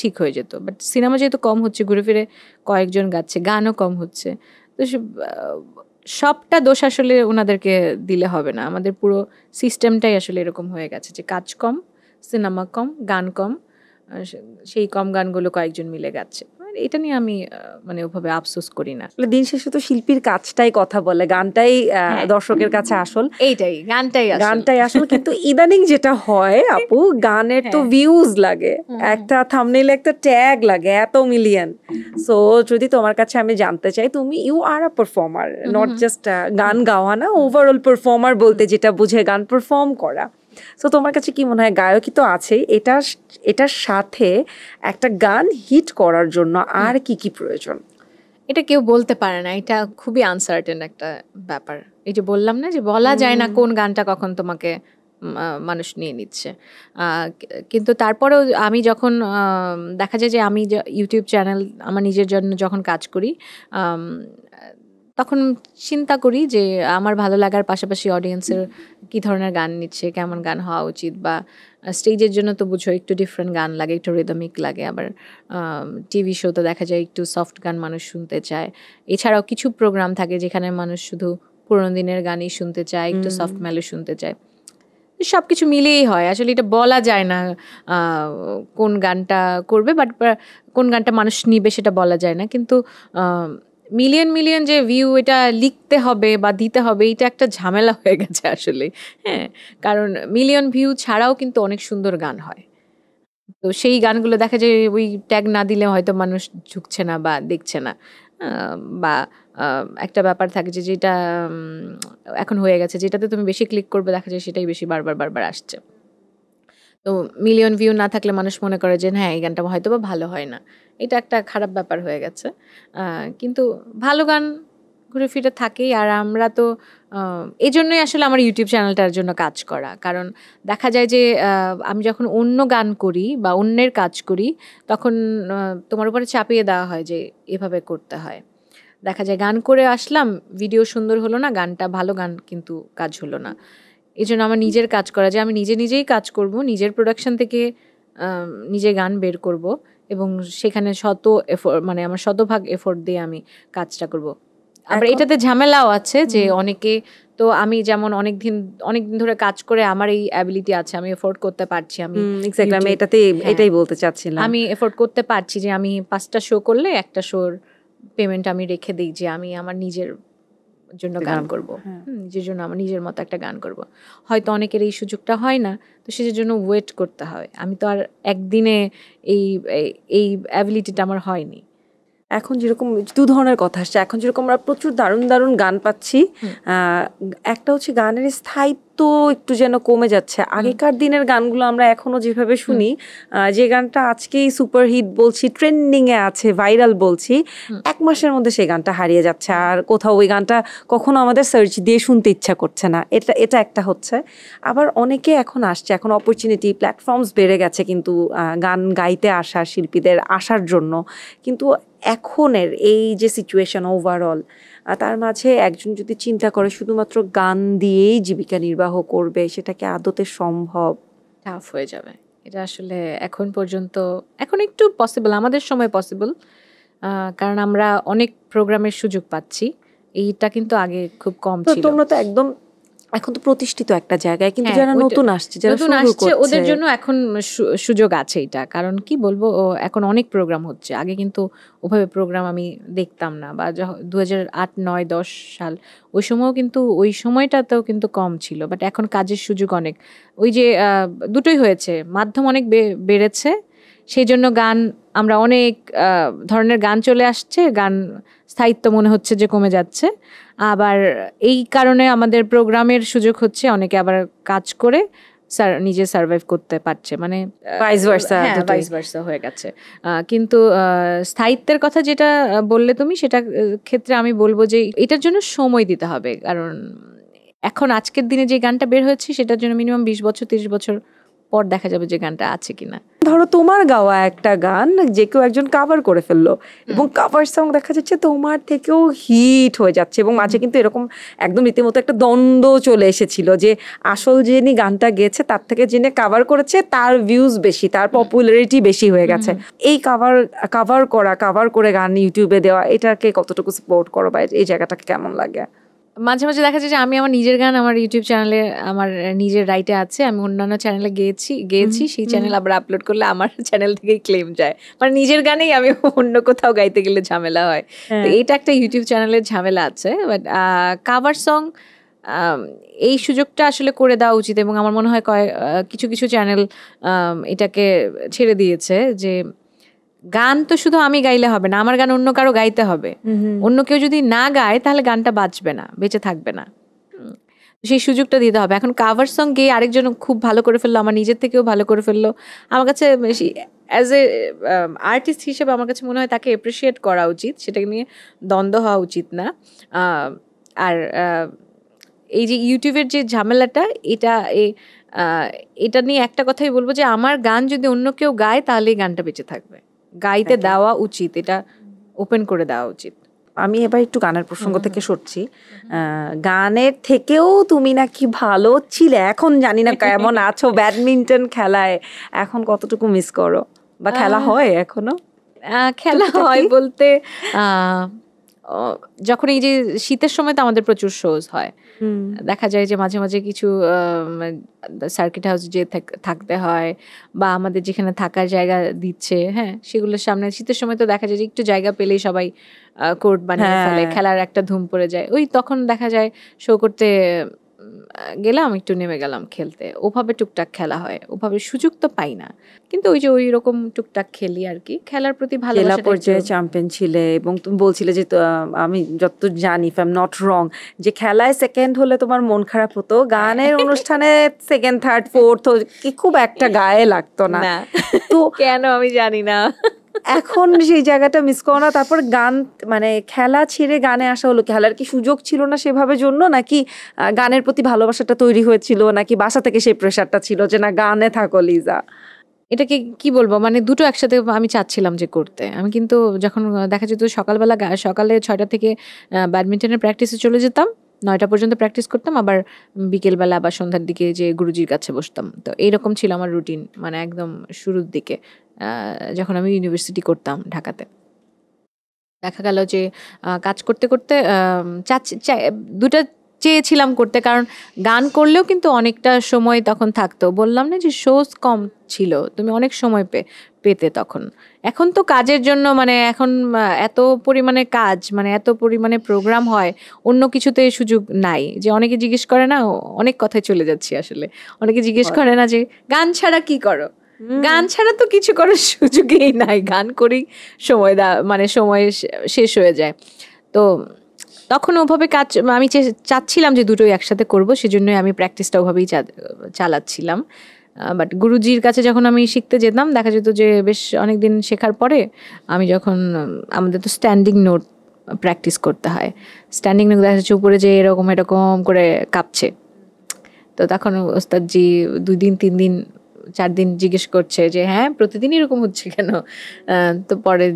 ঠিক হয়ে যেত। বাট সিনেমা যেহেতু কম হচ্ছে, ঘুরে ফিরে কয়েকজন গাচ্ছে, গানও কম হচ্ছে, তো সবটা দোষ আসলে ওনাদেরকে দিলে হবে না। আমাদের পুরো সিস্টেমটাই আসলে এরকম হয়ে গেছে যে কাজ কম, সিনেমা কম, গান কম, সেই কম গানগুলো কয়েকজন মিলে গাচ্ছে। এটা নিয়ে আমি মানে ওভাবে আফসোস করি না। দিন শেষে তো শিল্পীর কাজটাই কথা বলে, গানটাই দর্শকের কাছে আসল, গানটাই আসল। কিন্তু ইদানিং যেটা হয় আপু, গানের তো ভিউজ লাগে, একটা থাম্বনেইলে একটা ট্যাগ লাগে, এত মিলিয়ন। সো যদি তোমার কাছে আমি জানতে চাই, তুমি you are a performer, not just গান গাওয়া না, ওভারঅল পারফর্মার বলতে যেটা বুঝে গান পারফর্ম করা। সো তোমার কাছে কি মনে হয়, গায়কই তো আছেই, এটার সাথে একটা গান হিট করার জন্য আর কি কি প্রয়োজন? এটা কেউ বলতে পারে না, এটা খুবই আনসার্টেন একটা ব্যাপার। এই যে বললাম না যে বলা যায় না কোন গানটা কখন তোমাকে মানুষ নিয়ে নিচ্ছে। কিন্তু তারপরেও আমি যখন দেখা যায় যে আমি ইউটিউব চ্যানেল আমার নিজের জন্য যখন কাজ করি, তখন চিন্তা করি যে আমার ভালো লাগার পাশাপাশি অডিয়েন্সের কী ধরনের গান নিচ্ছে, কেমন গান হওয়া উচিত, বা স্টেজের জন্য তো বুঝো একটু ডিফারেন্ট গান লাগে, একটু রিদমিক লাগে, আবার টিভি শো তো দেখা যায় একটু সফট গান মানুষ শুনতে চায়। এছাড়াও কিছু প্রোগ্রাম থাকে যেখানে মানুষ শুধু পুরোনো দিনের গানই শুনতে চায়, একটু সফট মেলো শুনতে চায়। সব কিছু মিলিয়েই হয় আসলে, এটা বলা যায় না কোন গানটা করবে, বাট কোন গানটা মানুষ নিবে সেটা বলা যায় না। কিন্তু মিলিয়ন যে ভিউ এটা লিখতে হবে বা দিতে হবে, এটা একটা ঝামেলা হয়ে গেছে আসলে। হ্যাঁ, কারণ মিলিয়ন ভিউ ছাড়াও কিন্তু অনেক সুন্দর গান হয়। তো সেই গানগুলো দেখা যায় ওই ট্যাগ না দিলে হয়তো মানুষ ঝুঁকছে না বা দেখছে না, বা একটা ব্যাপার থাকে যে যেটা এখন হয়ে গেছে, যেটাতে তুমি বেশি ক্লিক করবে দেখা যায় সেটাই বেশি বারবার আসছে। তো মিলিয়ন ভিউ না থাকলে মানুষ মনে করে যে হ্যাঁ এই গানটা হয়তো বা ভালো হয় না, এটা একটা খারাপ ব্যাপার হয়ে গেছে। কিন্তু ভালো গান ঘুরে ফিরে থাকেই। আর আমরা তো এই জন্যই আসলে আমার ইউটিউব চ্যানেলটার জন্য কাজ করা, কারণ দেখা যায় যে আমি যখন অন্য গান করি বা অন্যের কাজ করি, তখন তোমার উপরে চাপিয়ে দেওয়া হয় যে এভাবে করতে হয়। দেখা যায় গান করে আসলাম, ভিডিও সুন্দর হলো না, গানটা ভালো গান কিন্তু কাজ হলো না। এই জন্য আমার নিজের কাজ করা, যে আমি নিজেই কাজ করব, নিজের প্রোডাকশন থেকে নিজে গান বের করব, এবং সেখানে মানে আমার শতভাগ এফোর্ট দিয়ে আমি কাজটা করব। আবার এটাতে ঝামেলাও আছে যে অনেকে, তো আমি যেমন অনেকদিন ধরে কাজ করে আমার এই অ্যাবিলিটি আছে, আমি এফোর্ড করতে পারছি, আমি এটাই বলতে চাচ্ছিলাম, আমি এফোর্ড করতে পারছি যে আমি 5টা শো করলে একটা শোর পেমেন্ট আমি রেখে দিই, যে আমি আমার নিজের জন্য গান করব, নিজের জন্য আমার নিজের মতো একটা গান করব। হয়তো অনেকের এই সুযোগটা হয় না, তো সেটার জন্য ওয়েট করতে হয়। আমি তো আর একদিনে এই অ্যাবিলিটিটা আমার হয়নি। এখন যেরকম দু ধরনের কথা আসছে, এখন যেরকম আমরা প্রচুর দারুণ দারুণ গান পাচ্ছি, একটা হচ্ছে গানের স্থায়িত্ব একটু যেন কমে যাচ্ছে। আগেকার দিনের গানগুলো আমরা এখনো যেভাবে শুনি, যে গানটা আজকেই সুপারহিট বলছি, ট্রেন্ডিংয়ে আছে, ভাইরাল বলছি, 1 মাসের মধ্যে সেই গানটা হারিয়ে যাচ্ছে, আর কোথাও ওই গানটা কখনো আমাদের সার্চ দিয়ে শুনতে ইচ্ছা করছে না। এটা একটা হচ্ছে। আবার অনেকে এখন আসছে, এখন অপরচুনিটি, প্ল্যাটফর্মস বেড়ে গেছে কিন্তু গান গাইতে আসা শিল্পীদের আসার জন্য। কিন্তু এখনের এই যে সিচুয়েশন ওভারঅল, তার মাঝে একজন যদি চিন্তা করে শুধুমাত্র গান দিয়েই জীবিকা নির্বাহ করবে, সেটা কি আদতে সম্ভব? টাফ হয়ে যাবে এটা আসলে। এখন পর্যন্ত এখন একটু পসিবল, আমাদের সময় পসিবল, কারণ আমরা অনেক প্রোগ্রামের সুযোগ পাচ্ছি। এইটা কিন্তু আগে খুব কম ছিল। তোমরা তো একদম এখন তো প্রতিষ্ঠিত একটা জায়গায়, কিন্তু যারা নতুন আসছে, যারা শুরু করছে, ওদের জন্য এখন সুযোগ আছে এটা। কারণ কি বলবো, এখন অনেক প্রোগ্রাম হচ্ছে। আগে কিন্তু ওভাবে প্রোগ্রাম আমি দেখতাম না, বা 2008, 9, 10 সাল ওই সময়ও কিন্তু, ওই সময়টাতেও কিন্তু কম ছিল। বাট এখন কাজের সুযোগ অনেক, ওই যে দুটোই হয়েছে, মাধ্যম অনেক বেড়েছে, সেই জন্য গান, আমরা অনেক ধরনের গান চলে আসছে, গান স্থায়িত্ব মনে হচ্ছে যে কমে যাচ্ছে। আবার এই কারণে আমাদের প্রোগ্রামের সুযোগ হচ্ছে, অনেকে আবার কাজ করে নিজে সার্ভাইভ করতে পারছে, মানে ভাইস ভার্সা হয়ে গেছে। কিন্তু স্থায়িত্বের কথা যেটা বললে তুমি, সেটা ক্ষেত্রে আমি বলবো যে এটার জন্য সময় দিতে হবে। কারণ এখন আজকের দিনে যে গানটা বের হয়েছে, সেটার জন্য মিনিমাম 20 বছর 30 বছর পর দেখা যাবে যে গানটা আছে কিনা। ধরো তোমার গাওয়া একটা গান যে কেউ একজন কাভার করে ফেললো, এবং কাভার সং দেখা যাচ্ছে তোমার থেকেও হিট হয়ে যাচ্ছে, এবং মাঝে কিন্তু এরকম একদম রীতিমতো একটা দ্বন্দ্ব চলে এসেছিল যে আসল যিনি গানটা গেয়েছে তার থেকে যিনি কাভার করেছে তার ভিউজ বেশি, তার পপুলারিটি বেশি হয়ে গেছে। এই কাভার করে গান ইউটিউবে দেওয়া, এটাকে কতটুকু সাপোর্ট করো, বা এই জায়গাটাকে কেমন লাগে? মাঝে মাঝে দেখা যায় যে আমি আমার নিজের গান আমার ইউটিউব চ্যানেলে, আমার নিজের রাইটে আছে, আমি অন্যান্য চ্যানেলে গেয়েছি, সেই চ্যানেল আবার আপলোড করলে আমার চ্যানেল থেকেই ক্লেম যায়। মানে নিজের গানেই আমি অন্য কোথাও গাইতে গেলে ঝামেলা হয়। তো এটা একটা ইউটিউব চ্যানেলের ঝামেলা আছে। বাট কাভার সং, এই সুযোগটা আসলে করে দেওয়া উচিত, এবং আমার মনে হয় কিছু কিছু চ্যানেল এটাকে ছেড়ে দিয়েছে যে গান তো শুধু আমি গাইলে হবে না, আমার গান অন্য কারো গাইতে হবে। অন্য কেউ যদি না গায় তাহলে গানটা বাঁচবে না, বেঁচে থাকবে না। সেই সুযোগটা দিতে হবে। এখন কাভার সং গেয়ে আরেকজন খুব ভালো করে ফেললো, আমার নিজের থেকেও ভালো করে ফেললো, আমার কাছে অ্যাজ এ আর্টিস্ট হিসেবে আমার কাছে মনে হয় তাকে অ্যাপ্রিসিয়েট করা উচিত, সেটাকে নিয়ে দ্বন্দ্ব হওয়া উচিত না। আর এই যে ইউটিউবের যে ঝামেলাটা, এটা নিয়ে একটা কথাই বলবো যে আমার গান যদি অন্য কেউ গায় তাহলে এই গানটা বেঁচে থাকবে, গাইতে দেওয়া উচিত, এটা ওপেন করে দেওয়া উচিত। আমি এবার একটু গানের প্রসঙ্গ থেকে সরছি। গানের থেকেও তুমি নাকি ভালো ছিলে, এখন জানি না কেমন আছো ব্যাডমিন্টন খেলায়, এখন কতটুকু মিস করো, বা খেলা হয় এখনো? খেলা হয় বলতে যখন এই যে শীতের সময় তো আমাদের প্রচুর শোজ হয়, দেখা যায় যে মাঝে মাঝে কিছু সার্কিট হাউস যে থাকতে হয়, বা আমাদের যেখানে থাকার জায়গা দিচ্ছে, হ্যাঁ, সেগুলোর সামনে শীতের সময় তো দেখা যায় যে একটু জায়গা পেলেই সবাই কোর্ট বানিয়ে ফেলে, খেলার একটা ধুম পড়ে যায়। ওই তখন দেখা যায় শো করতে গেলাম, একটু নেমে গেলাম খেলতে, ওভাবে টুকটাক খেলা হয়, ওভাবে সুযোগ তো পাই না, কিন্তু ওই যে ওই রকম টুকটাক খেলি আর কি। খেলার প্রতি ভালোবাসা, পর্যায়ে চ্যাম্পিয়ন ছিলে, এবং তুমি বলছিলে যে আমি যত জানি, ইফ আই এম নট রং, যে খেলায় সেকেন্ড হলে তোমার মন খারাপ হতো, গানের অনুষ্ঠানে সেকেন্ড থার্ড ফোর্থ কি খুব একটা গায়ে লাগতো না। তো কেন আমি জানি না, এখন সেই জায়গাটা মিস করো না? তারপর গান, মানে খেলা ছেড়ে গানে আসা হলো, খেলার কি সুযোগ ছিল না সেভাবে জন্য, নাকি গানের প্রতি ভালোবাসাটা তৈরি হয়েছিল, নাকি বাসা থেকে সেই প্রেশারটা ছিল যে না গানে থাকো লিজা? এটাকে কি বলবো, মানে দুটো একসাথে আমি চাচ্ছিলাম যে করতে। আমি কিন্তু যখন দেখা যেত সকালে 6টা থেকে ব্যাডমিন্টনের প্র্যাকটিসে চলে যেতাম, 9টা পর্যন্ত প্র্যাকটিস করতাম, আবার বিকেলবেলা আবার সন্ধ্যার দিকে যে গুরুজির কাছে বসতাম। তো এইরকম ছিল আমার রুটিন, মানে একদম শুরুর দিকে যখন আমি ইউনিভার্সিটি করতাম ঢাকাতে। দেখা গেল যে কাজ করতে করতে দুটা চেয়েছিলাম করতে, কারণ গান করলেও কিন্তু অনেকটা সময় তখন থাকতো। বললাম না যে শোজ কম ছিল, তুমি অনেক সময় পেতে তখন। এখন তো কাজের জন্য, মানে এখন এত পরিমাণে কাজ, মানে এত পরিমাণে প্রোগ্রাম হয়, অন্য কিছুতে সুযোগ নাই। যে অনেকে জিজ্ঞেস করে না, অনেক কথায় চলে যাচ্ছি আসলে, অনেকে জিজ্ঞেস করে না যে গান ছাড়া কি করো, গান ছাড়া তো কিছু করার সুযোগই নাই, গান করেই মানে সময় শেষ হয়ে যায়। তো তখন ওভাবে কাজ আমি চাচ্ছিলাম যে দুটোই একসাথে করব, সেজন্যই আমি প্র্যাকটিসটা ওভাবেই চালাচ্ছিলাম। বাট গুরুজির কাছে যখন আমি শিখতে যেতাম দেখা যেত যে বেশ অনেকদিন শেখার পরে আমি যখন আমাদের তো স্ট্যান্ডিং নোট প্র্যাকটিস করতে হয়, স্ট্যান্ডিং নোট দেখা যাচ্ছে উপরে যে এরকম এরকম করে কাঁপছে। তো তখন ওস্তাদজি 2 দিন 3 দিন 4 দিন জিজ্ঞেস করছে যে হ্যাঁ প্রতিদিন এরকম হচ্ছে কেন। তো পরে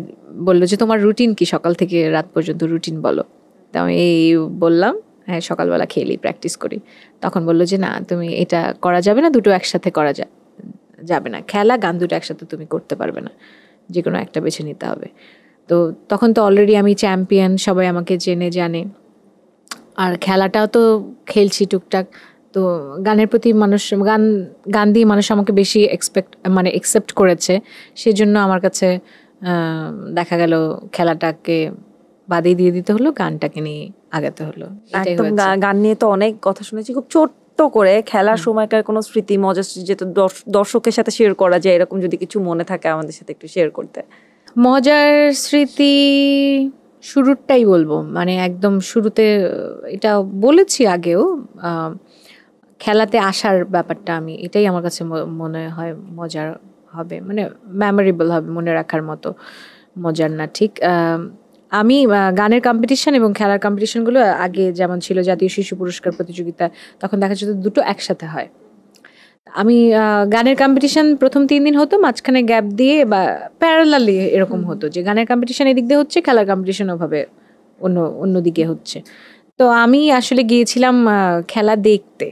বললো যে তোমার রুটিন কি, সকাল থেকে রাত পর্যন্ত রুটিন বলো। তো আমি এই বললাম হ্যাঁ সকালবেলা খেলি প্র্যাকটিস করি। তখন বললো যে না তুমি এটা করা যাবে না, দুটো একসাথে করা যাবে না, খেলা গান দুটো একসাথে তুমি করতে পারবে না, যে কোনো একটা বেছে নিতে হবে। তো তখন তো অলরেডি আমি চ্যাম্পিয়ন, সবাই আমাকে জানে, আর খেলাটাও তো খেলছি টুকটাক। তো গানের প্রতি গান দিয়ে মানুষ আমাকে বেশি একসেপ্ট করেছে, সেজন্য আমার কাছে দেখা গেল খেলাটাকে বাদই দিয়ে দিতে হলো, গানটাকে নিয়ে আগাতে হলো। একদম গান নিয়ে তো অনেক কথা শুনেছি, খুব ছোট্ট করে খেলার সময়কার কোনো স্মৃতি, মজার স্মৃতি যেটা দর্শকের সাথে শেয়ার করা যায়, এরকম যদি কিছু মনে থাকে আমাদের সাথে একটু শেয়ার করতে। মজার স্মৃতি শুরুরটাই বলবো, মানে একদম শুরুতে এটা বলেছি আগেও, খেলাতে আসার ব্যাপারটা এটাই আমার কাছে মনে হয় মজার হবে, মানে মেমোরেবল হবে, মনে রাখার মতো। মজার না ঠিক, আমি গানের কম্পিটিশন এবং খেলার কম্পিটিশনগুলো আগে যেমন ছিল জাতীয় শিশু পুরস্কার প্রতিযোগিতা, তখন দেখা যেত দুটো একসাথে হয়। আমি গানের কম্পিটিশন প্রথম 3 দিন হতো, মাঝখানে গ্যাপ দিয়ে বা প্যারালালি এরকম হতো যে গানের কম্পিটিশন এদিক দিয়ে হচ্ছে, খেলার কম্পিটিশন ওভাবে অন্যদিকে হচ্ছে। তো আমি আসলে গিয়েছিলাম খেলা দেখতে।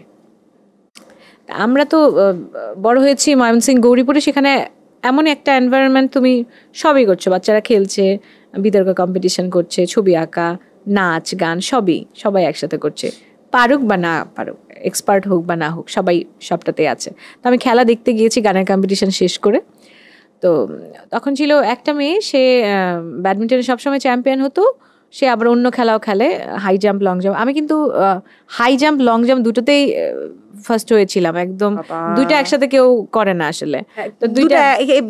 আমরা তো বড় হয়েছি ময়মনসিংহ গৌরীপুরে, সেখানে এমন একটা এনভায়রনমেন্ট, তুমি সবই করছো, বাচ্চারা খেলছে, বিতর্ক কম্পিটিশন করছে, ছবি আঁকা, নাচ গান সবাই একসাথে করছে, পারুক বা না পারুক, এক্সপার্ট হোক বা না হোক, সবাই সবটাতে আছে। তো আমি খেলা দেখতে গিয়েছি গানের কম্পিটিশন শেষ করে। তো তখন ছিল একটা মেয়ে, সে ব্যাডমিন্টনে সবসময় চ্যাম্পিয়ন হতো, সে আবার অন্য খেলাও খেলে, হাই জাম্প লং জাম্প। আমি কিন্তু হাই জাম্প লং জাম্প দুটোতেই ফার্স্ট হয়েছিলাম একদম, দুইটা একসাথে কেউ করে না আসলে। তো দুইটা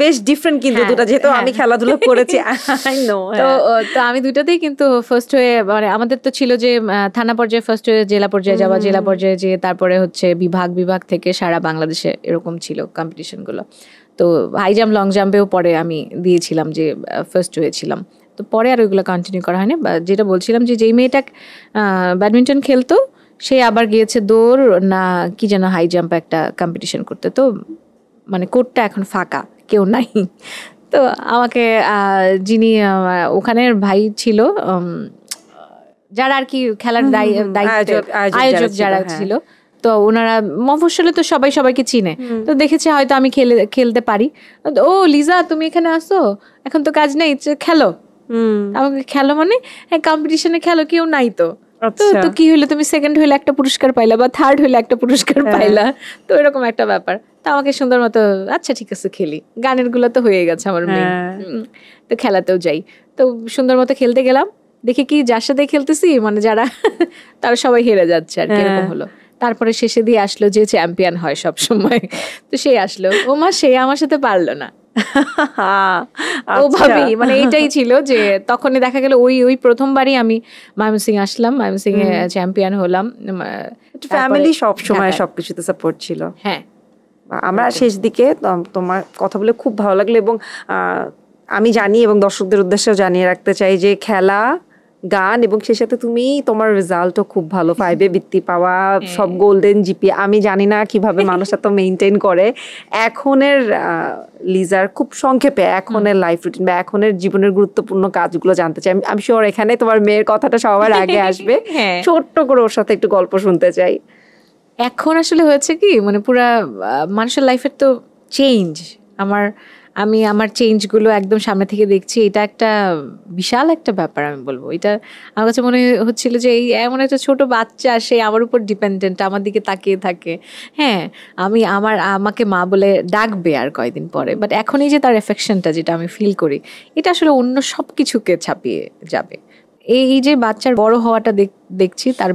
বেশ ডিফারেন্ট কিন্তু দুটো, যেহেতু আমি খেলাধুলা করেছি আই নো। তো আমি দুটাতেই কিন্তু ফার্স্ট হয়ে, মানে আমাদের তো ছিল যে থানা পর্যায়ে ফার্স্ট হয়ে জেলা পর্যায়ে যাওয়া, জেলা পর্যায়ে যে তারপরে হচ্ছে বিভাগ থেকে সারা বাংলাদেশে এরকম ছিল কম্পিটিশনগুলো। তো হাই জাম্প লং জাম্পেও পরে আমি দিয়েছিলাম, যে ফার্স্ট হয়েছিলাম। তো পরে আর ওইগুলো কন্টিনিউ করা হয়নি। যেটা বলছিলাম যে যেই মেয়েটা ব্যাডমিন্টন খেলতো, সে আবার গিয়েছে দৌড় না কি যেন হাই জাম্প একটা কম্পিটিশন করতে। তো মানে কোর্টটা এখন ফাঁকা, কেউ নাই। তো আমাকে যিনি ওখানের ভাই ছিল, যারা আর কি খেলার আয়োজক যারা ছিল, তো ওনারা মফস্বলে তো সবাই সবাইকে চিনে, তো দেখেছে হয়তো আমি খেলতে পারি, ও লিজা তুমি এখানে আসো, এখন তো কাজ নেই, খেলো। আমাকে খেলো মানে হ্যাঁ কম্পিটিশনে খেলো, কেউ নাই তো। তো কি হইলো, তুমি সেকেন্ড হইলে একটা পুরস্কার পাইলা বা থার্ড হইলে একটা পুরস্কার পাইলা, তো এরকম একটা ব্যাপার। তো আমাকে সুন্দর মতো আচ্ছা ঠিক আছে খেলি, গানের গুলো তো হয়ে গেছে আমার মেয়ে, তো খেলাতেও যাই। তো সুন্দর মতো খেলতে গেলাম, দেখে কি যার সাথে খেলতেছি মানে যারা তারা সবাই হেরে যাচ্ছে আর কি, এরকম হলো। তারপরে শেষে দিয়ে আসলো যে চ্যাম্পিয়ন হয় সব সময়, তো সে আসলো, ও মা সে আমার সাথে পারলো না। ওভাবেই মানে এটাই ছিল যে তখনই দেখা গেল ওই প্রথমবারই আমি ময়মনসিংহ আসলাম, ময়মনসিংহে চ্যাম্পিয়ন হলাম। ফ্যামিলি সব সময় সবকিছুতে সাপোর্ট ছিল। হ্যাঁ, আমরা শেষ দিকে তোমার কথা বলে খুব ভালো লাগলো, এবং আমি জানি এবং দর্শকদের উদ্দেশ্যেও জানিয়ে রাখতে চাই যে খেলা, গান এবং সেই সাথে তুমি তোমার রেজাল্টও খুব ভালো, 5 বৃত্তি পাওয়া, সব গোল্ডেন জিপি। আমি জানি না কিভাবে মানুষ এত মেনটেন করে। এখনের লিজার খুব সংক্ষেপে এখনের লাইফ রুটিন বা এখনের জীবনের গুরুত্বপূর্ণ কাজগুলো জানতে চাই। আমি শিওর এখানে তোমার মেয়ের কথাটা সবার আগে আসবে, ছোট্ট করে ওর সাথে একটু গল্প শুনতে চাই। এখন আসলে হয়েছে কি, মানে পুরা মানুষের লাইফের তো চেঞ্জ, আমি আমার চেঞ্জগুলো একদম সামনে থেকে দেখছি। এটা একটা বিশাল একটা ব্যাপার আমি বলবো। এটা আমার কাছে মনে হচ্ছিল যে এই এমন একটা ছোট বাচ্চা, সে আমার উপর ডিপেন্ডেন্ট, আমার দিকে তাকিয়ে থাকে। হ্যাঁ, আমাকে মা বলে ডাকবে আর কয়েকদিন পরে, বাট এখনই যে তার এফেকশনটা যেটা আমি ফিল করি, এটা আসলে অন্য সব কিছুকে ছাপিয়ে যাবে। এই যে বাচ্চার বড় হওয়াটা দেখছি, তার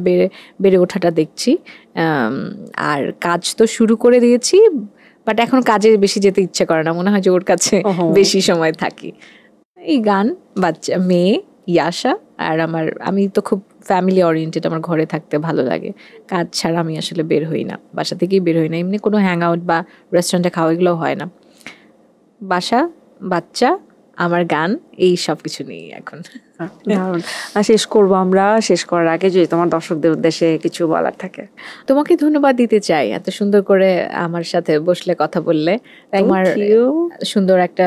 বেড়ে ওঠাটা দেখছি, আর কাজ তো শুরু করে দিয়েছি, বাট এখন কাজে বেশি যেতে ইচ্ছে করে না, মনে হয় যে ওর কাছে ওহো। বেশি সময় থাকি। এই গান, বাচ্চা, মেয়ে, ইয়াশা, আর আমি তো খুব ফ্যামিলি ওরিয়েন্টেড, আমার ঘরে থাকতে ভালো লাগে। কাজ ছাড়া আমি আসলে বের হই না, বাসা থেকেই বের হই না, এমনি কোনো হ্যাং আউট বা রেস্টুরেন্টে খাওয়া এগুলো হয় না। বাসা, বাচ্চা, আমার গান, এই সব কিছু নেই এখন। দারুণ। শেষ করবো আমরা, শেষ করার আগে যদি তোমার দর্শকদের উদ্দেশ্যে কিছু বলার থাকে। তোমাকে ধন্যবাদ দিতে চাই, এত সুন্দর করে আমার সাথে বসলে কথা বললে। তোমার Thank you. সুন্দর একটা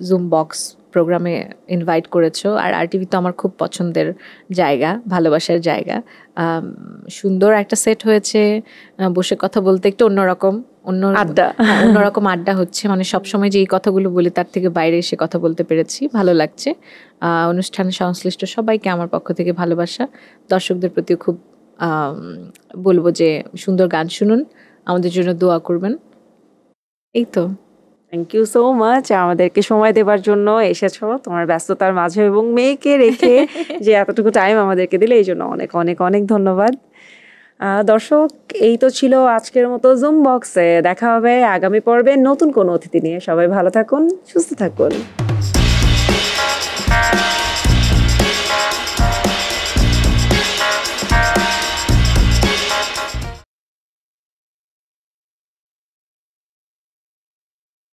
জুম বক্স প্রোগ্রামে ইনভাইট করেছো। আর আরটিভি তো আমার খুব পছন্দের জায়গা, ভালোবাসার জায়গা। সুন্দর একটা সেট হয়েছে, বসে কথা বলতে একটু অন্যরকম, আড্ডা। অন্যরকম আড্ডা হচ্ছে, মানে সবসময় যে এই কথাগুলো বলি তার থেকে বাইরে এসে কথা বলতে পেরেছি, ভালো লাগছে। অনুষ্ঠানে সংশ্লিষ্ট সবাইকে আমার পক্ষ থেকে ভালোবাসা, দর্শকদের প্রতিও খুব বলবো যে সুন্দর গান শুনুন, আমাদের জন্য দোয়া করবেন। এই তো। থ্যাংক ইউ সো মাচ আমাদেরকে সময় দেবার জন্য, এসেছো তোমার ব্যস্ততার মাঝে এবং মেয়েকে রেখে যে এতটুকু টাইম আমাদেরকে দিলে, এই জন্য অনেক অনেক অনেক ধন্যবাদ। দর্শক, এই তো ছিল আজকের মতো জুম বক্সে। দেখা হবে আগামী পর্বে নতুন কোনো অতিথি নিয়ে। সবাই ভালো থাকুন, সুস্থ থাকুন।